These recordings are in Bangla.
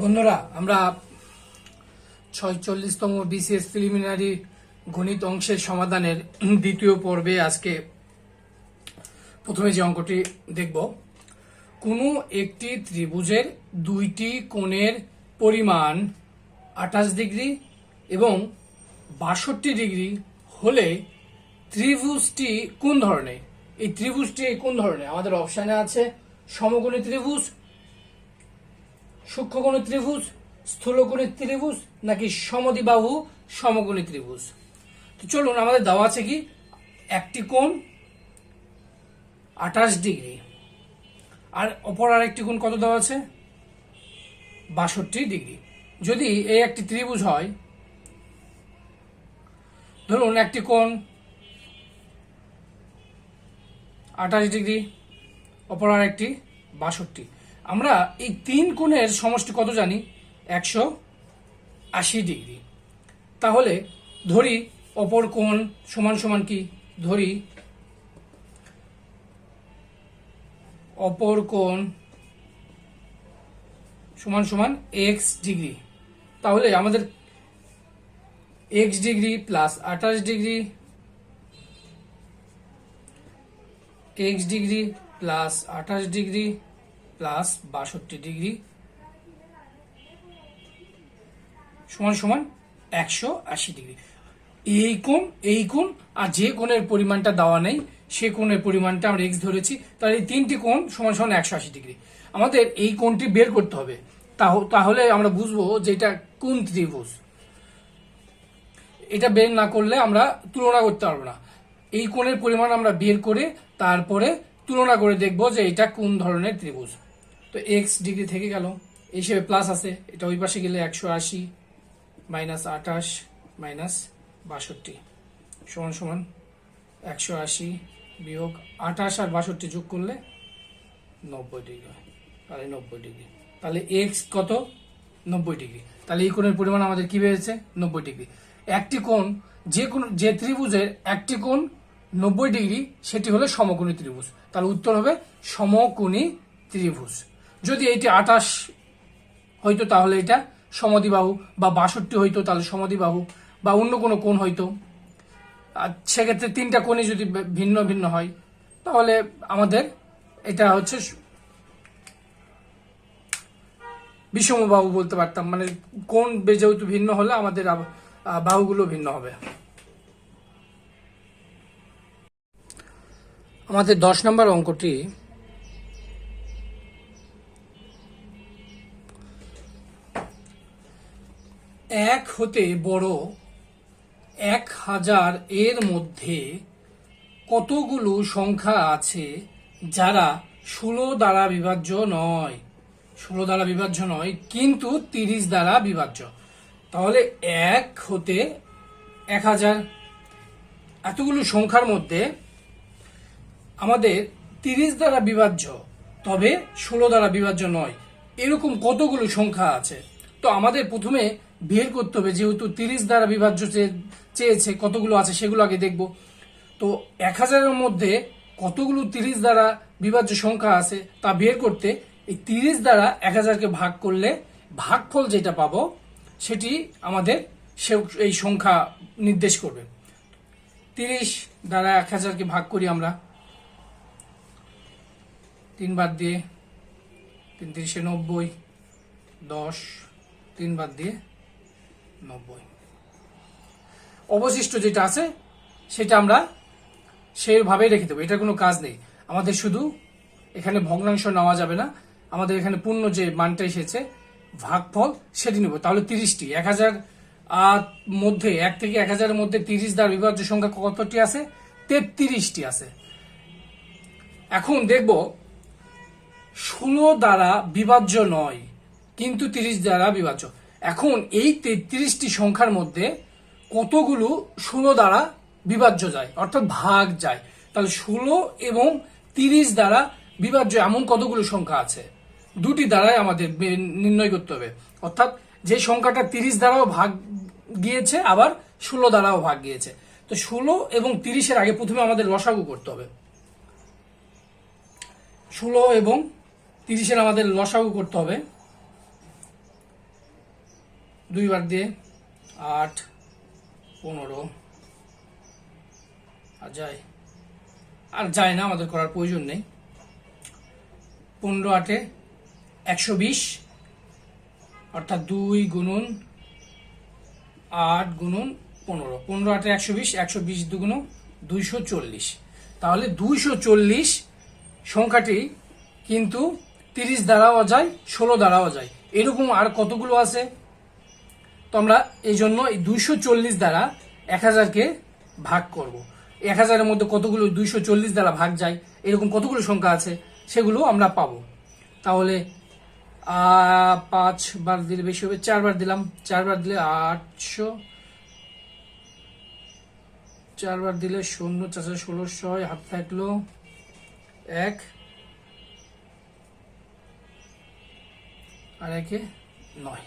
বন্ধুরা, আমরা 46তম বিসিএস প্রিলিমিনারি গণিত অংশের সমাধানের দ্বিতীয় পর্বে আজকে প্রথমে যে অঙ্কটি দেখব। কোনো একটি ত্রিভুজের দুইটি কোণের পরিমাণ 28 ডিগ্রি এবং 62 ডিগ্রি হলে ত্রিভুজটি কোন ধরনের? এই ত্রিভুজটি কোন ধরনের? আমাদের অপশানে আছে সমকোণী ত্রিভুজ, সূক্ষ্মকোণী ত্রিভুজ, স্থূলকোণী ত্রিভুজ নাকি সমদ্বিবাহু সমকোণী ত্রিভুজ। তো চলুন, আমাদের দেওয়া আছে কি একটি কোণ 28 ডিগ্রি আর অপর আরেকটি কোণ কত দেওয়া আছে 62 ডিগ্রি। যদি এই একটি ত্রিভুজ হয়, ধরুন একটি কোণ 28 ডিগ্রি, অপর আরেকটি 62, আমরা এই তিন কোণের সমষ্টি কত জানি 180 ডিগ্রি। তাহলে ধরি অপর কোণ সমান সমান কি, ধরি অপর কোণ সমান সমান x ডিগ্রি। তাহলে আমাদের x degree plus 28 degree, x degree plus 28 degree plus 62 degree সমান সমান 180 ডিগ্রি। এই কোণ আর যে কোণের পরিমাণটা দেওয়া নেই সে কোণের পরিমাণটা আমরা x ধরেছি, তাহলে এই তিনটি কোণ সমান সমান 180 ডিগ্রি। আমাদের এই কোণটি বের করতে হবে, তাহলে আমরা বুঝবো যে এটা কোন ত্রিভুজ। এটা বের না করলে আমরা তুলনা করতে পারবো না। এই কোণের পরিমাণ আমরা বের করে তারপরে তুলনা করে দেখব যে এটা কোন ধরনের ত্রিভুজ। তো x ডিগ্রি থেকে গেল, এই হিসেবে প্লাস আছে, এটা ওই পাশে গেলে 180 মাইনাস 28 মাইনাস 62 সমান সমান 180 বিয়োগ 28 আর 62 যোগ করলে 90 ডিগ্রি হয়, তাহলে 90 ডিগ্রি। তাহলে x কত 90 ডিগ্রি। তাহলে এই কোণের পরিমাণ আমাদের কি বেড়েছে 90 ডিগ্রি। একটি কোণ যে ত্রিভুজের একটি কোণ 90 ডিগ্রি সেটি হলো সমকোণী ত্রিভুজ। তাহলে উত্তর হবে সমকোণী ত্রিভুজ। যদি এটি 28 হইতো তাহলে এটা সমদ্বিবাহু, বা 62 হইতো তাহলে সমদ্বিবাহু, বা অন্য কোনো কোণ হইতো। আর সেক্ষেত্রে তিনটা কোণই যদি ভিন্ন ভিন্ন হয় তাহলে আমাদের এটা হচ্ছে বিষমবাহু বলতে পারতাম। মানে কোণ যেহেতু ভিন্ন হলে আমাদের বাহুগুলো ভিন্ন হবে। আমাদের 10 নম্বর অঙ্কটি এক হতে বড় 1000 এর মধ্যে কতগুলো সংখ্যা আছে যারা 16 দ্বারা বিভাজ্য নয়, 16 দ্বারা বিভাজ্য নয় কিন্তু 30 দ্বারা বিভাজ্য। তাহলে 1 হতে 1000 এতগুলো সংখ্যার মধ্যে আমাদের 30 দ্বারা বিভাজ্য তবে 16 দ্বারা বিভাজ্য নয়, এরকম কতগুলো সংখ্যা আছে। তো আমাদের প্রথমে বের করতে হবে, যেহেতু 30 দ্বারা বিভাজ্য চেয়েছে কতগুলো আছে সেগুলো আগে দেখব। তো 1000-এর মধ্যে কতগুলো 30 দ্বারা বিভাজ্য সংখ্যা আছে তা বের করতে এই 30 দ্বারা 1000-কে ভাগ করলে ভাগফল যেটা পাবো সেটি আমাদের এই সংখ্যা নির্দেশ করবে। 30 দ্বারা 1000-কে ভাগ করি আমরা 3 বাদ দিয়ে, 3 × 90, 10, 3 বাদ দিয়ে 90। অবশিষ্ট যেটা আছে সেটা আমরা সেইভাবে রেখে দেবো, এটার কোনো কাজ নেই আমাদের। শুধু এখানে ভগ্নাংশ নেওয়া যাবে না, আমাদের এখানে পূর্ণ যে মানটা এসেছে ভাগফল সেটি নেব। তাহলে 30টি 1000 মধ্যে 1 থেকে 1000-এর মধ্যে 30 দ্বারা বিভাজ্য সংখ্যা কতটি আছে 33টি আছে। এখন দেখব 16 দ্বারা বিভাজ্য নয় কিন্তু 30 দ্বারা বিভাজ্য। এখন এই 33টি সংখ্যার মধ্যে কতগুলো 16 দ্বারা বিভাজ্য যায় অর্থাৎ ভাগ যায়। তাহলে 16 এবং 30 দ্বারা বিভাজ্য এমন কতগুলো সংখ্যা আছে, দুটি দ্বারাই আমাদের নির্ণয় করতে হবে। অর্থাৎ যে সংখ্যাটা 30 দ্বারাও ভাগ গিয়েছে আবার 16 দ্বারাও ভাগ গিয়েছে। তো 16 এবং 30-এর আগে প্রথমে আমাদের লসাগু করতে হবে। 16 এবং 30-এর আমাদের লসাগু করতে হবে। 2 বার দিয়ে 8, 15 আর যায় না, আমাদের করার প্রয়োজন নেই। 15 8 120, অর্থাৎ 2 গুণন 8 গুণন 15, 15 8 120, 120 দুগুণ 240। তাহলে 240 সংখ্যাটি কিন্তু 30 দ্বারাও যায়, 16 দ্বারাও যায়। এরকম আর কতগুলো আছে? তো আমরা এই জন্য এই 240 দ্বারা 1000কে ভাগ করব। 1000-এর মধ্যে কতগুলো 240 দ্বারা ভাগ যায়, এরকম কতগুলো সংখ্যা আছে সেগুলো আমরা পাবো। তাহলে 5 বার দিলে বেশি হবে, 4 বার দিলাম, 4 বার দিলে 800, 4 বার দিলে 0, 4 1600, হাত থাকলো 1 আর 1 9।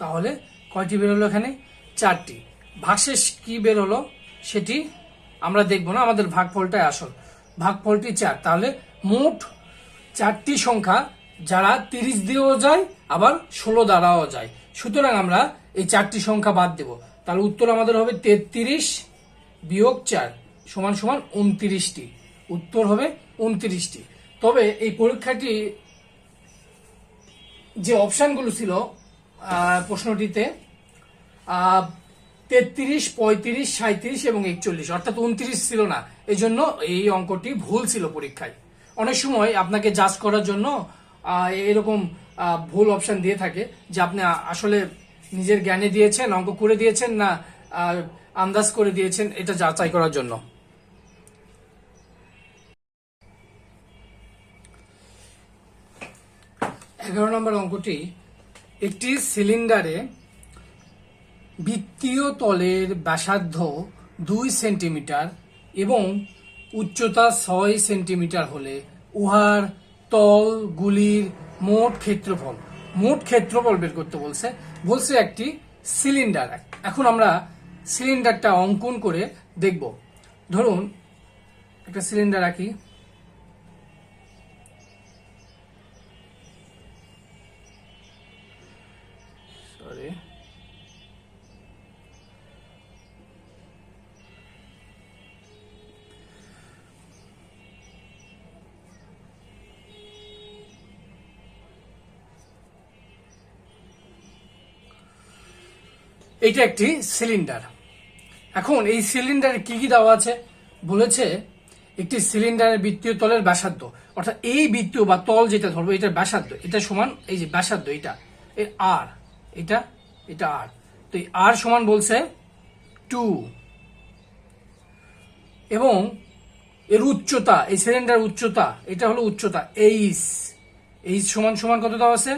তাহলে কয়টি বের হলো এখানে? 4টি। ভাগশেষ কি বের হলো সেটি আমরা দেখবো না, আমাদের ভাগফলটাই আসল। ভাগফলটি 4। তাহলে মোট 4টি সংখ্যা যারা 30 দিয়েও যায় আবার 16 দ্বারাও যায়। সুতরাং আমরা এই 4টি সংখ্যা বাদ দেব। তাহলে উত্তর আমাদের হবে 33 বিয়োগ 4 সমান সমান 29টি। উত্তর হবে 29টি। তবে এই পরীক্ষাটি যে অপশনগুলো ছিল প্রশ্নটিতে 33, 35, 37 এবং 41, অর্থাৎ 29 ছিল না। এই জন্য এই অঙ্কটি ভুল ছিল পরীক্ষায়। অনেক সময় আপনাকে জাজ করার জন্য এরকম ভুল অপশন দিয়ে থাকে, যে আপনি আসলে নিজের জ্ঞানে দিয়েছেন, অঙ্ক করে দিয়েছেন না আন্দাজ করে দিয়েছেন, এটা যাচাই করার জন্য। এগারো নম্বর অঙ্কটি, একটি সিলিন্ডারে বৃত্তীয় তলের ব্যাসার্ধ 2 সেন্টিমিটার এবং উচ্চতা 6 সেন্টিমিটার হলে উহার তলগুলির মোট ক্ষেত্রফল বের করতে বলছে একটি সিলিন্ডার। এখন আমরা সিলিন্ডারটা অঙ্কন করে দেখব। ধরুন একটা সিলিন্ডার আঁকি। এইটা একটি সিলিন্ডার। এখন এই সিলিন্ডারে কি কি দেওয়া আছে বলেছে, একটি সিলিন্ডারের বৃত্তীয় তলের ব্যাসার্ধ, অর্থাৎ এই বৃত্তীয় বা তল যেটা ধরবো এটার ব্যাসার্ধ, এটা সমান এই যে ব্যাসার্ধ, এটা আর, এটা আর। তো এই আর সমান বলছে 2, এবং এর উচ্চতা, এই সিলিন্ডার উচ্চতা, এটা হলো উচ্চতা এইচ সমান সমান কত দেওয়া আছে?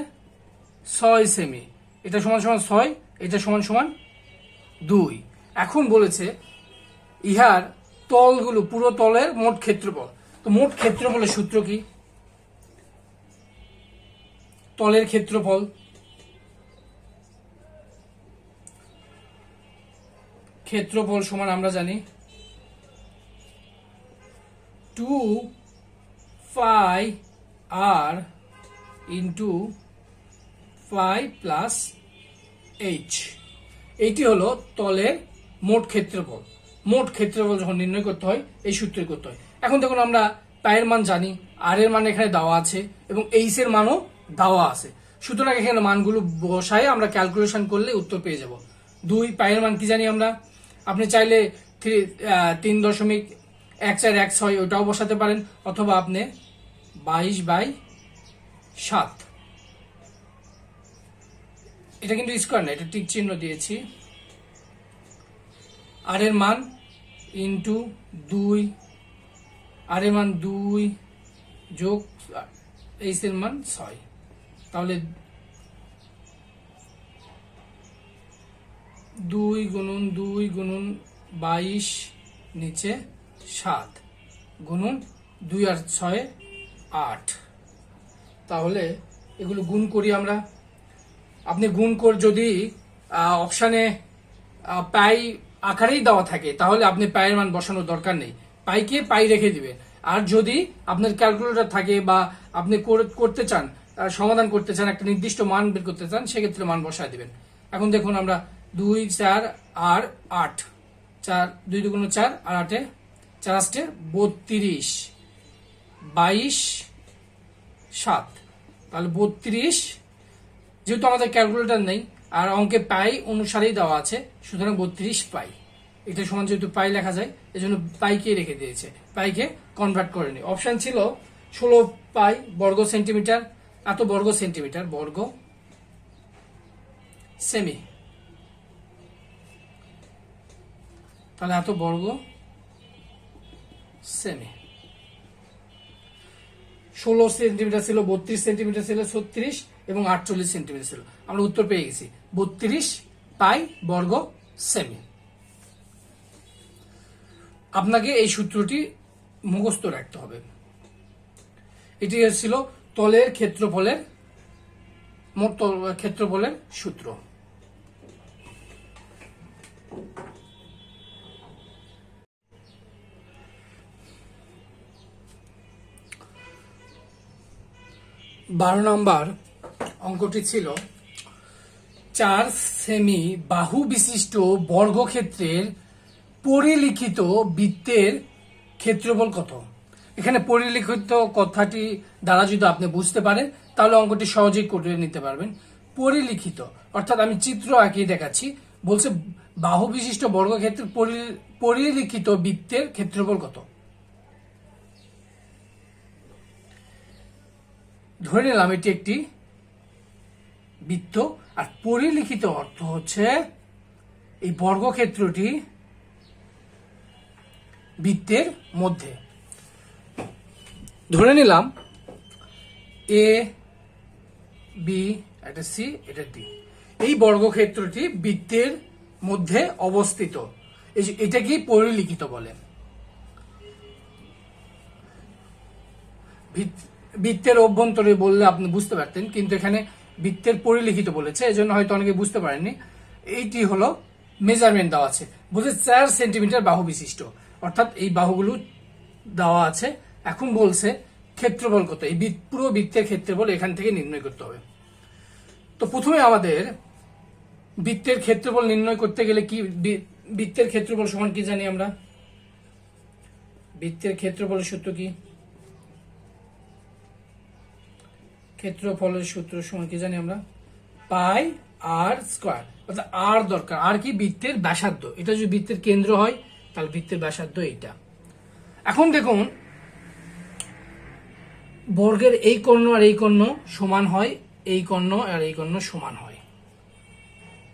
6 সেমি। এটা সমান সমান 6, এটা সমান সমান 2। এখন বলেছে ইহার তলগুলো, পুরো তলের মোট ক্ষেত্রফল। তো মোট ক্ষেত্রফলের সূত্র কি? তলের ক্ষেত্রফল সমান আমরা জানি 2 পাই আর ইন্টু 5 প্লাস এইচ। এইটি হলো তলের মোট ক্ষেত্রফল। মোট ক্ষেত্রফল যখন নির্ণয় করতে হয় এই সূত্রে করতে হয়। এখন দেখুন আমরা পায়ের মান জানি, আর এর মান এখানে দেওয়া আছে এবং এইচ এর মানও দেওয়া আছে। সুতরাং এখানে মানগুলো বসায় আমরা ক্যালকুলেশন করলে উত্তর পেয়ে যাব। 2 পায়ের মান কি জানি আমরা, আপনি চাইলে 3.1416 ওটাও বসাতে পারেন, অথবা আপনি 22/7, এটা কিন্তু স্কোয়ার না, এটা টিক চিহ্ন দিয়েছি। আর এর মান ইন্টু 2, আর এর মান 2 যোগ এইচ এর মান 6। তাহলে 2 গুণন 2 গুণন 22 নিচে 7 গুণন 2 আর 6 8। তাহলে এগুলো গুণ করি আমরা। আপনি গুণ করে যদি অপশানে পাই আকারেই দেওয়া থাকে তাহলে আপনি পায়ের মান বসানোর দরকার নেই, পাইকে পাই রেখে দিবেন। আর যদি আপনার ক্যালকুলেটর থাকে বা আপনি করতে চান, সমাধান করতে চান, একটা নির্দিষ্ট মান বের করতে চান, সেক্ষেত্রে মান বসায় দিবেন। এখন দেখুন আমরা 2 4 আর 8, 4 2 2 4 আর 8 4 8 32 22 7, তাহলে 32, যেহেতু আমাদের ক্যালকুলেটর নেই আর অঙ্কে পাই অনুসারেই দেওয়া আছে, সুতরাং 32 পাই। এটা সমান যেহেতু পাই লেখা যায়, এজন্য পাইকে রেখে দিয়েছে, পাইকে কনভার্ট করেনি। অপশন ছিল 16 পাই বর্গ সেন্টিমিটার, এত বর্গ সেন্টিমিটার বর্গ সেমি, তাহলে এত বর্গ সেমি। 16 সেন্টিমিটার ছিল, 32 সেন্টিমিটার ছিল, 36 এবং 48 সেন্টিমিটার ছিল। আমরা উত্তর পেয়ে গেছি 32 পাই বর্গ সেমি। আপনাকে এই সূত্রটি মুখস্থ রাখতে হবে। এটি ছিল তলের ক্ষেত্রফলের মোট ক্ষেত্রফলের সূত্র। বারো নম্বর অঙ্কটি ছিল 4 সেমি বাহু বিশিষ্ট বর্গক্ষেত্রের পরিলিখিত বৃত্তের ক্ষেত্রফল কত। এখানে পরিলিখিত কথাটি দ্বারা যদি আপনি বুঝতে পারেন তাহলে অঙ্কটি সহজেই করে নিতে পারবেন। পরিলিখিত অর্থাৎ আমি চিত্র আঁকিয়ে দেখাচ্ছি, বলছে বাহু বিশিষ্ট বর্গক্ষেত্রের পরিলিখিত বৃত্তের ক্ষেত্রফল কত। ধরে নিলাম এটি একটি বৃত্ত, আর পরিলিখিত অর্থ হচ্ছে এই বর্গক্ষেত্রটি বৃত্তের মধ্যে। ধরে নিলাম এ বি, এটা সি, এটা ডি, এই বর্গক্ষেত্রটি বৃত্তের মধ্যে অবস্থিত, এটাকেই পরিলিখিত বলে। বৃত্তের অভ্যন্তরে বললে আপনি বুঝতে পারতেন, কিন্তু এখানে বৃত্তের পরিলিখিত বলেছে, এজন্য হয়তো অনেকে বুঝতে পারেননি। এইটি হলো মেজারমেন্ট দেওয়া আছে, বলছে 4 সেন্টিমিটার বাহু বিশিষ্ট, অর্থাৎ এই বাহুগুলো দেওয়া আছে। এখন বলছে ক্ষেত্রফল কত, এই পুরো বৃত্তের ক্ষেত্রফল এখান থেকে নির্ণয় করতে হবে। তো প্রথমে আমাদের বৃত্তের ক্ষেত্রফল নির্ণয় করতে গেলে কি, বৃত্তের ক্ষেত্রফল সমান কি জানি আমরা, বৃত্তের ক্ষেত্রফলের সূত্র কি, ক্ষেত্রফলের সূত্র সমান কি জানি আমরা, পাই আর স্কয়ার, অর্থাৎ আর দরকার, আর কি বৃত্তের ব্যাসার্ধ। এটা যদি বৃত্তের কেন্দ্র হয় তাহলে বৃত্তের ব্যাসার্ধ এইটা। এখন দেখুন বর্গের এই কর্ণ আর এই কর্ণ সমান হয়, এই কর্ণ আর এই কর্ণ সমান হয়,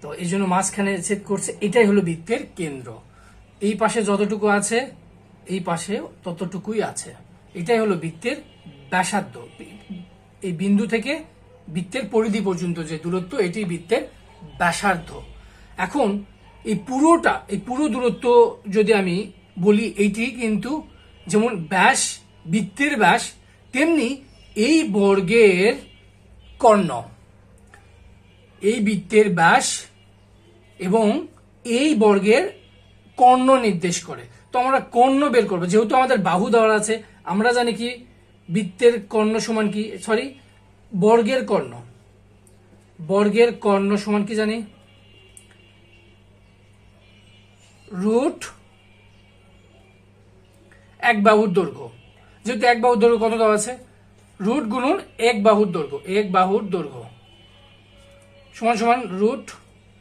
তো এই জন্য মাঝখানে ছেদ করছে, এটাই হলো বৃত্তের কেন্দ্র। এই পাশে যতটুকু আছে এই পাশে ততটুকুই আছে, এটাই হলো বৃত্তের ব্যাসার্ধ। এই বিন্দু থেকে বৃত্তের পরিধি পর্যন্ত যে দূরত্ব, এটি বৃত্তের ব্যাসার্ধ। এখন এই পুরো দূরত্ব যদি আমি বলি, এইটি কিন্তু যেমন ব্যাস, বৃত্তের ব্যাস, তেমনি এই বর্গের কর্ণ, এই বৃত্তের ব্যাস এবং এই বর্গের কর্ণ নির্দেশ করে। তো আমরা কর্ণ বের করবো, যেহেতু আমাদের বাহু দেওয়া আছে, আমরা জানি কি বৃত্তের কর্ণ সমান কি, সরি বর্গের কর্ণ, বর্গের কর্ণ সমান কি জানি, রুট এক বাহুর দৈর্ঘ্য। যেহেতু এক বাহুর দৈর্ঘ্য কত দেওয়া আছে, রুট গুণন এক বাহুর দৈর্ঘ্য, এক বাহুর দৈর্ঘ্য সমান সমান রুট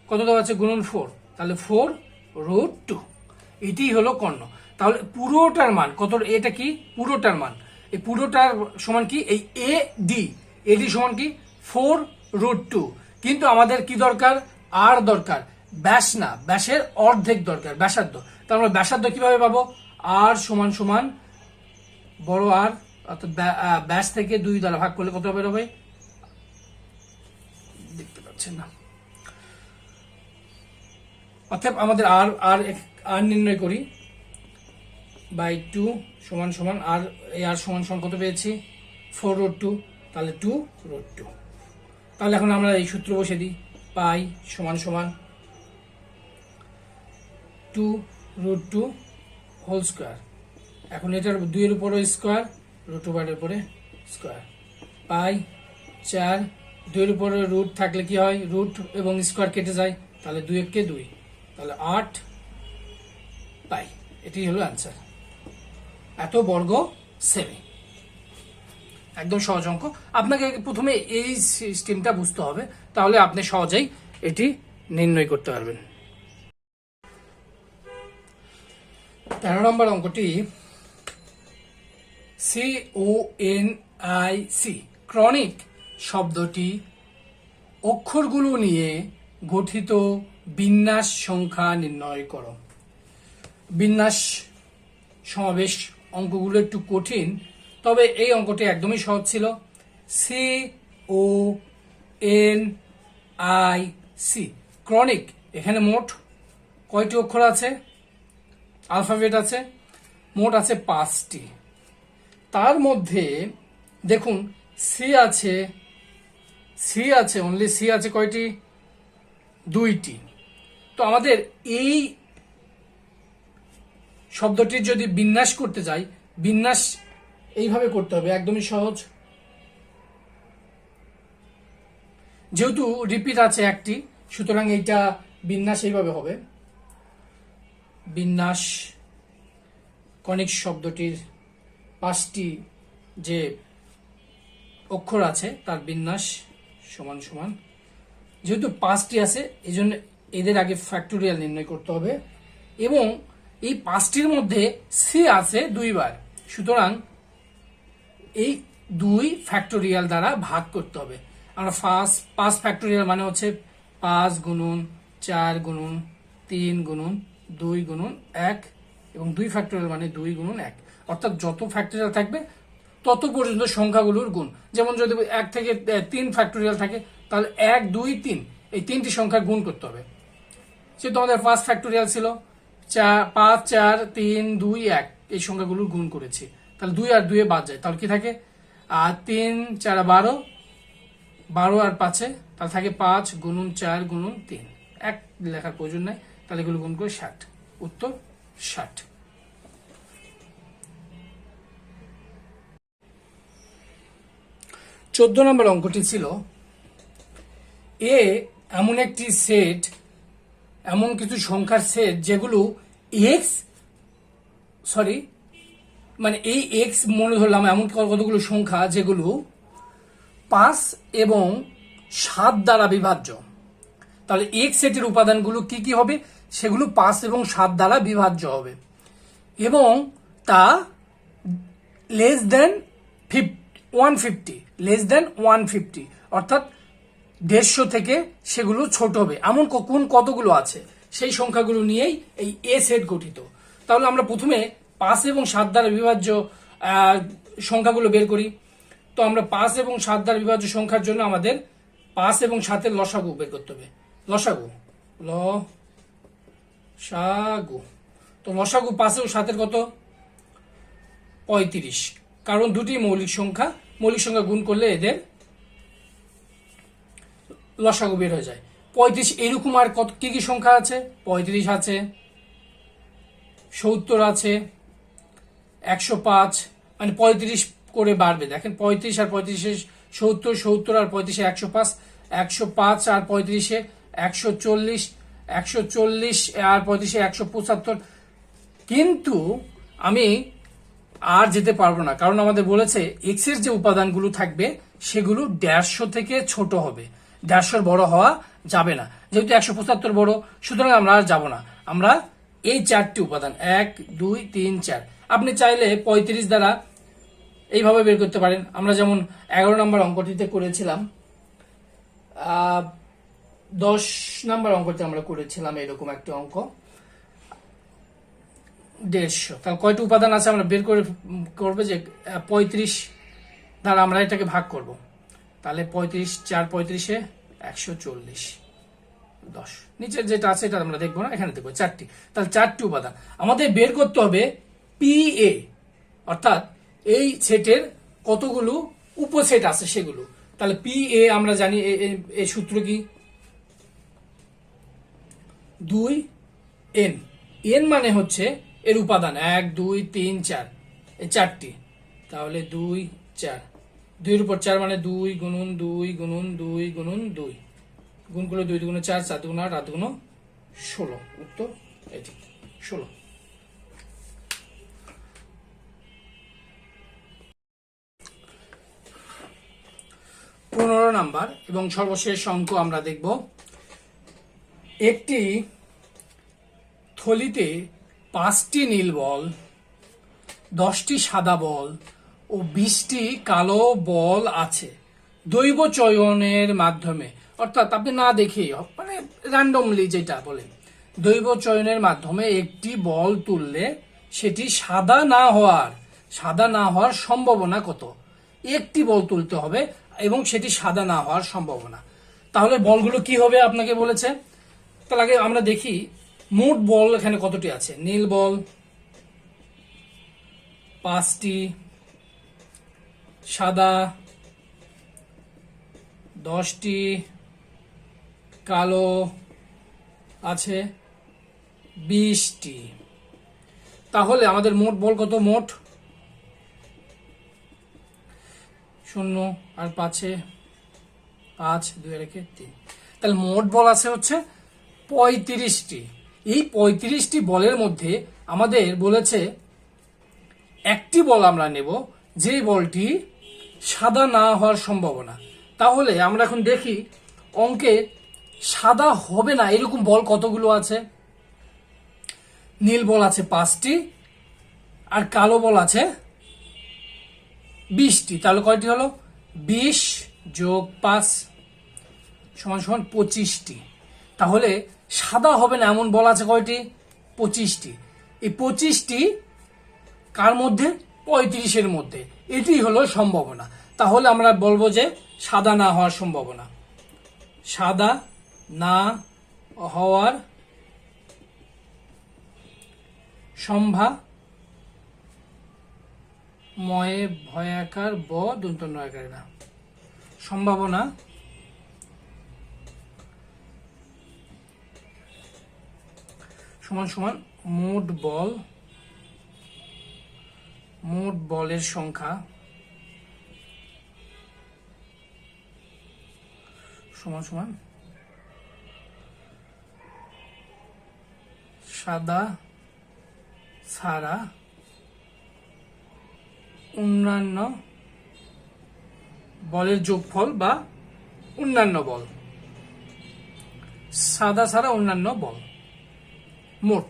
কত দেওয়া আছে, গুণন 4, তাহলে 4 রুট 2, এটি হলো কর্ণ। তাহলে পুরোটার মান কত, এটা কি পুরোটার মান, এই পুরোটার সমান কি, এই এডি সমান কি 4 রুট 2, কিন্তু আমাদের কি দরকার, আর দরকার, ব্যাস না, ব্যাসের অর্ধেক দরকার, ব্যাসার্ধ। তাহলে আমরা ব্যাসার্ধ কিভাবে পাবো, আর সমান সমান বড় আর, অর্থাৎ ব্যাস থেকে 2 দ্বারা ভাগ করলে কত হবে, দেখতে পাচ্ছেন না, অর্থাৎ আমাদের আর নির্ণয় করি, বাই 2 সমান সমান আর, এই আর সমান সমান কত পেয়েছি, 4 রুট 2, তাহলে 2 রুট 2। তাহলে এখন আমরা এই সূত্র বসে দিই, পাই সমান সমান 2 রুট 2 হোল স্কয়ার এখন এটার 2 এর উপরে স্কোয়ার, √এর উপরে স্কোয়ার, পাই 4, 2 এর উপরে রুট থাকলে কি হয়, রুট এবং স্কোয়ার কেটে যায়, তাহলে 2 একে 2, তাহলে 8 পাই। এটি হলো অ্যান্সার। এত বর্গ সেমি, একদম সহজ অঙ্ক। আপনাকে প্রথমে এই সিস্টেমটা বুঝতে হবে, তাহলে আপনি সহজেই এটি নির্ণয় করতে পারবেন। 13 নম্বর অঙ্কটি CONIC, ক্রনিক শব্দটি অক্ষরগুলো নিয়ে গঠিত বিন্যাস সংখ্যা নির্ণয় করো। বিন্যাস সমাবেশ অঙ্কগুলো একটু কঠিন, তবে এই অঙ্কটি একদমই সহজ ছিল। CONIC, chronic. এখানে মোট কয়টি অক্ষর আছে, আলফাবেট আছে, মোট আছে 5টি। তার মধ্যে দেখুন সি আছে, অনলি সি আছে কয়টি, 2টি। তো আমাদের এই শব্দটির যদি বিন্যাস করতে যাই, বিন্যাস এইভাবে করতে হবে, একদমই সহজ। যেহেতু রিপিট আছে একটি, সুতরাং এইটা বিন্যাস এইভাবে হবে। বিন্যাস কনিক শব্দটির 5টি যে অক্ষর আছে তার বিন্যাস সমান সমান, যেহেতু 5টি আছে এই জন্য এদের আগে ফ্যাক্টোরিয়াল নির্ণয় করতে হবে, এবং এই 5টির মধ্যে সি আছে 2 বার, সুতরাং এই 2 ফ্যাক্টোরিয়াল দ্বারা ভাগ করতে হবে। আমরা 5 ফ্যাক্টোরিয়াল মানে হচ্ছে 5 গুণন 4 গুণন 3 গুণন 2 গুণন 1, এবং 2 ফ্যাক্টোরিয়াল মানে 2 গুণন 1, অর্থাৎ যত ফ্যাক্টোরিয়াল থাকবে তত পর্যন্ত সংখ্যাগুলোর গুণ। যেমন যদি 1 থেকে 3 ফ্যাক্টোরিয়াল থাকে, তাহলে 1 2 3 এই 3টি সংখ্যার গুণ করতে হবে। সেহেতু আমাদের 5 ফ্যাক্টোরিয়াল ছিল, 5 4 3 2 1 এই সংখ্যাগুলোর গুণ করেছি, তাহলে 2 আর 2 বাদ যায়, তাহলে কি থাকে, আর 3 4 12, 12 আর 5, তাহলে থাকে 5 গুণন 4 গুণন 3, 1 লেখার প্রয়োজন নাই, তাহলে এগুলো গুণ করে 60, উত্তর 60। 14 নম্বর অঙ্কটি ছিল এমন একটি সেট, এমন কিছু সংখ্যার সেট যেগুলো এই এক্স মনে ধরলাম, এমন কতগুলো সংখ্যা যেগুলো 5 এবং 7 দ্বারা বিভাজ্য। তাহলে এক্স সেটের উপাদানগুলো কি কি হবে, সেগুলো 5 এবং 7 দ্বারা বিভাজ্য হবে, এবং তা লেস দেন 150, অর্থাৎ 150 থেকে সেগুলো ছোট হবে, এমন কোন কতগুলো আছে সেই সংখ্যাগুলো নিয়েই এই এ সেট গঠিত। তাহলে আমরা প্রথমে 5 এবং 7 দ্বারা বিভাজ্য সংখ্যাগুলো বের করি। তো আমরা 5 এবং 7 দ্বারা বিভাজ্য সংখ্যার জন্য আমাদের 5 এবং 7-এর লসাগু বের করতে হবে। লসাগু তো লসাগু 5 এবং 7-এর কত, 35, কারণ দুটি মৌলিক সংখ্যা গুণ করলে এদের লসাগু বের হয়ে যায়। 35 এরকম আর কত কি কি সংখ্যা আছে, 35 আছে, 70 আছে, 105, মানে 35 করে বাড়বে। দেখেন 35 আর 35-এ 70, 70 আর 35-এ 105, 105 আর 35-এ 140, 140 আর 35-এ 175। কিন্তু আমি আর যেতে পারবো না, কারণ আমাদের বলেছে এক্স এর যে উপাদানগুলো থাকবে সেগুলো 150 থেকে ছোট হবে, 150 বড় হওয়া যাবে না। যেহেতু 175 বড়, সুতরাং আমরা আর যাবো না, আমরা এই 4টি উপাদান 1 2 3 4 আপনি চাইলে 35 দ্বারা এইভাবে বের করতে পারেন। আমরা যেমন 11 নম্বর অঙ্কটিতে করেছিলাম, 10 নম্বর অঙ্কতে আমরা করেছিলাম এরকম একটা অঙ্ক, 150। তাহলে কয়টি উপাদান আছে আমরা বের করবে যে 35 দ্বারা আমরা এটাকে ভাগ করব, তাহলে 35 4 35-এ 140, 10। নিচের যেটা আছে এটা আমরা দেখবো না, এখানে দেখবো 4টি। তাহলে 4টি উপাদান আমাদের বের করতে হবে PA, অর্থাৎ এই সেটের কতগুলো উপসেট আছে সেগুলো। তাহলে PA আমরা জানি এই সূত্র কি, 2n, n মানে হচ্ছে এর উপাদান 1 2 3 4, এই 4টি, তাহলে 2 4, 2 এর উপর 4 মানে 2 গুণন 2 গুণন 2 গুণন 2, গুণ করলে 2 দুগুণে 4, 4 দুগুণে 8, 8 দুগুণে 16, উত্তর এটি 16। নাম্বার এবং সর্বশেষ অঙ্ক আমরা দেখব। একটি থলিতে 5টি নীল বল, 10টি সাদা বল ও 20টি কালো বল আছে। দৈব চয়নের মাধ্যমে, অর্থাৎ আপনি না দেখেই মানে র্যান্ডমলি যেটা বলে, দৈব চয়নের মাধ্যমে একটি বল তুললে সেটি সাদা না হওয়ার সম্ভাবনা কত? একটি বল তুলতে হবে এবং সেটি সাদা না হওয়ার সম্ভাবনা। তাহলে বলগুলো কি হবে আপনাকে বলেছে। তার আগে আমরা দেখি মোট বল এখানে কতটি আছে। নীল বল 5টি, সাদা 10টি, কালো আছে 20টি। তাহলে আমাদের মোট বল কত? মোট 0 আর 5 5, 2 রেখে 3, তাহলে মোট বল আছে হচ্ছে 35টি। এই 35টি বলের মধ্যে আমাদের বলেছে একটি বল আমরা নেব যে বলটি সাদা না হওয়ার সম্ভাবনা। তাহলে আমরা এখন দেখি অঙ্কে সাদা হবে না এরকম বল কতগুলো আছে। নীল বল আছে 5টি আর কালো বল আছে 20টি। তাহলে কয়টি হলো? 20 যোগ 5 সমান সমান 25টি। তাহলে সাদা হবে না এমন বল আছে কয়টি? 25টি। এই 25টি কার মধ্যে? 35-এর মধ্যে। এটি হলো সম্ভাবনা। তাহলে আমরা বলবো যে সাদা না হওয়ার সম্ভাবনা, সাদা না হওয়ার ময়ে ভয়াকার ব দন্ত নয়কার না, সম্ভাবনা সমান সমান মোট বলের সংখ্যা সমান সমান সাদা ছাড়া অন্যান্য বলের যোগফল বা অন্যান্য বল, সাদা ছাড়া অন্যান্য বল মোট।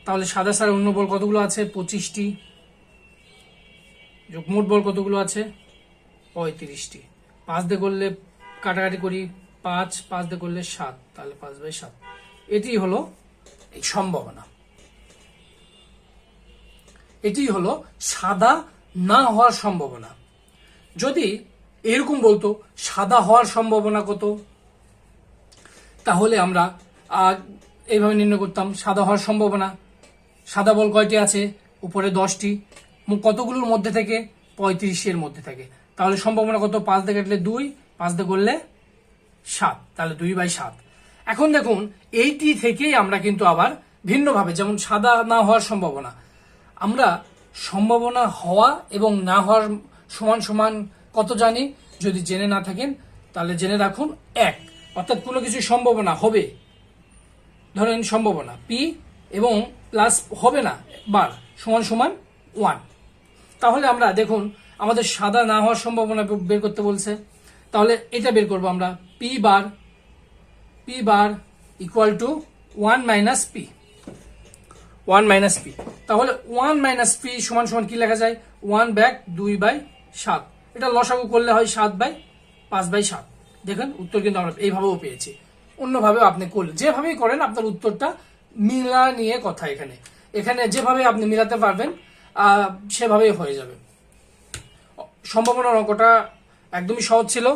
তাহলে সাদা ছাড়া অন্য বল কতগুলো আছে? 25টি, যোগ মোট বল কতগুলো আছে? 35টি। 5 দিয়ে করলে কাটাকাটি করি, 5 দিয়ে করলে 7, তাহলে 5/7। এটি হলো এই সম্ভাবনা, এটি হলো সাদা না হওয়ার সম্ভাবনা। যদি এরকম বলতো সাদা হওয়ার সম্ভাবনা কত, তাহলে আমরা এইভাবে নির্ণয় করতাম। সাদা হওয়ার সম্ভাবনা, সাদা বল কয়টি আছে? উপরে 10টি, কতগুলোর মধ্যে থেকে? 35-এর মধ্যে থেকে। তাহলে সম্ভাবনা কত? 5 দিয়ে কাটলে 2, 5 দিয়ে করলে 7, তাহলে 2/7। এখন দেখুন এইটি থেকেই আমরা কিন্তু আবার ভিন্নভাবে, যেমন সাদা না হওয়ার সম্ভাবনা, আমরা সম্ভাবনা হওয়া এবং না হওয়ার সমান সমান কত জানি? যদি জেনে না থাকেন তাহলে জেনে রাখুন 1। অর্থাৎ কোনো কিছু সম্ভাবনা হবে, ধরেন সম্ভাবনা পি এবং প্লাস হবে না বার সমান সমান 1। তাহলে আমরা দেখুন আমাদের সাদা না হওয়ার সম্ভাবনা বের করতে বলছে। তাহলে এটা বের করবো আমরা, P bar equal to 1 minus P, 1 minus P. তাহলে 1 মাইনাস পি সমান সমান কি লেখা যায়? 1/2/7। এটা লসাগু করলে হয় 7/5/7। দেখেন উত্তর কিন্তু আমরা এইভাবেও পেয়েছি। অন্যভাবেও আপনি করলে, যেভাবেই করেন আপনার উত্তরটা মিলা নিয়ে কথা। এখানে যেভাবে আপনি মিলাতে পারবেন সেভাবেই হয়ে যাবে। সম্ভাবনার অঙ্কটা একদমই সহজ ছিল,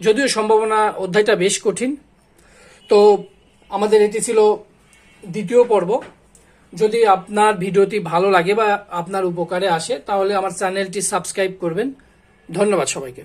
যদিও সম্ভাবনা অধ্যায়টা বেশ কঠিন। তো আমাদের এটি ছিল দ্বিতীয় পর্ব। যদি আপনার ভিডিওটি ভালো লাগে বা আপনার উপকারে আসে তাহলে আমার চ্যানেলটি সাবস্ক্রাইব করবেন। ধন্যবাদ সবাইকে।